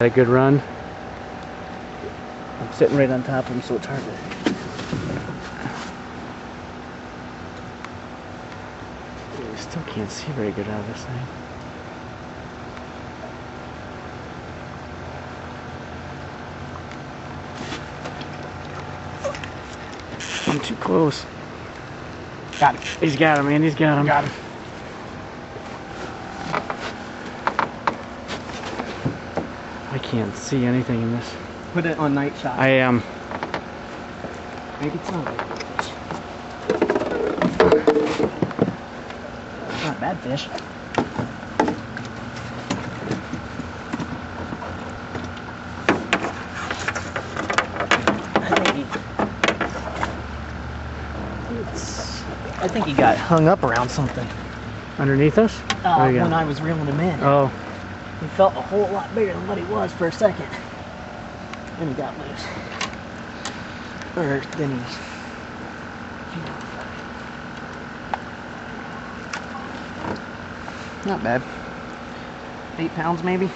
Had a good run. I'm sitting right on top of him, so it's hard to... I still can't see very good out of this thing. I'm too close. Got him. He's got him, man. He's got him. Got him. I can't see anything in this. Put it on night shot. I am. Make it sound like not a bad fish. I think he got hung up around something. Underneath us? When I was reeling him in. Oh. He felt a whole lot bigger than what he was for a second. Then he got loose. Or then he... Not bad. 8 pounds maybe.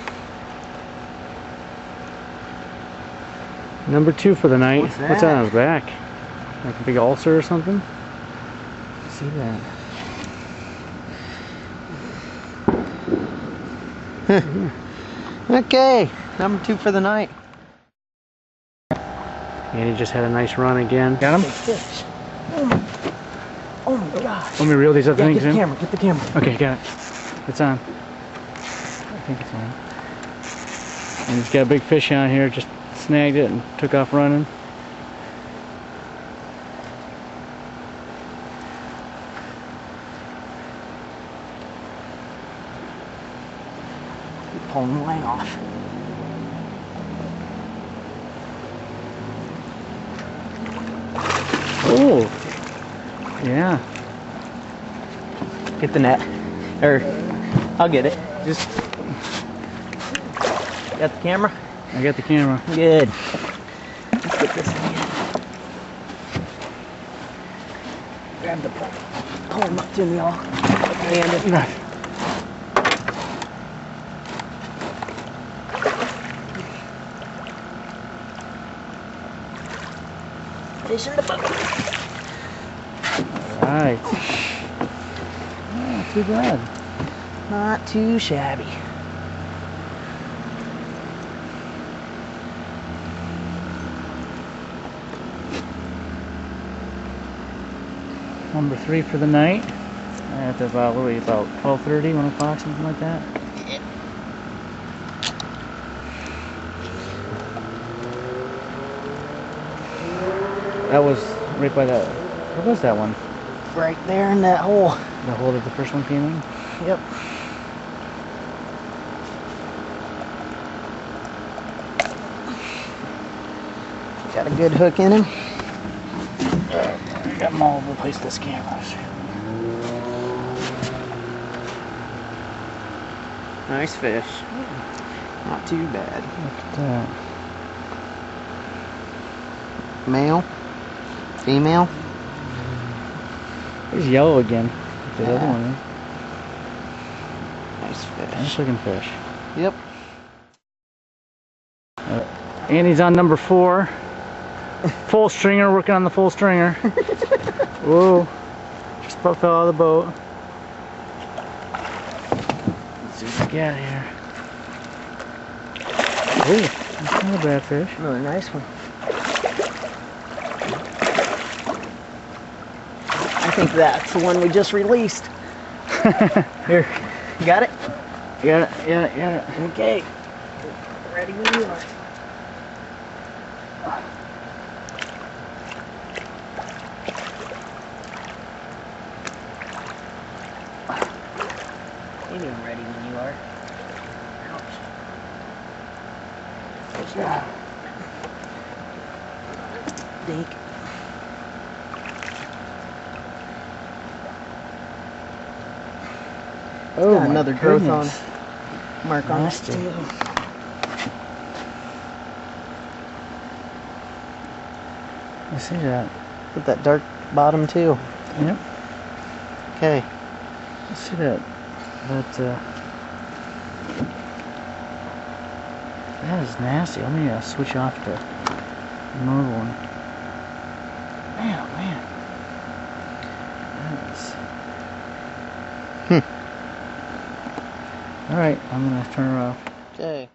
Number 2 for the night. What's that? What's on his back? Like a big ulcer or something? See that? Okay, number 2 for the night. And he just had a nice run again. Got him? Big fish. Oh my gosh. Let me reel these other things in. Get the camera. Okay, got it. It's on. I think it's on. And he's got a big fish on here, just snagged it and took off running. Pulling the line off. Oh, yeah. Get the net. Or, I'll get it. Just... Got the camera? I got the camera. Good. Let's get this thing in. Grab the pole. Pull him up to me all. And Right. fish in the boat. Alright. Not too bad. Not too shabby. Number 3 for the night. At about, what are we, about 12:30, 1 o'clock, something like that. That was right by that. What was that one? Right there in that hole. The hole that the first one came in? Yep. Got a good hook in him. I got them all over the place, this camera. Nice fish. Not too bad. Look at that. Male? Female? He's yellow again. The Yeah. other one. Nice fish. Nice looking fish. Yep. And he's on number 4. Full stringer, working on the full stringer. Whoa. Just about fell out of the boat. Let's see what we got here. Oh, that's not a bad fish. Another nice one. I think that's the one we just released. Here. You got it? Got it, got it, got it. Okay. Ready when you are. You're ready when you are. Ouch. Dink. Oh, got another growth on goodness. mark on this Nasty. too. I see that. With that dark bottom too. Yep. Okay. I see that. That That is nasty. Let me switch off the mobile one. Man, oh man. That is... Alright, I'm gonna turn her off. Okay.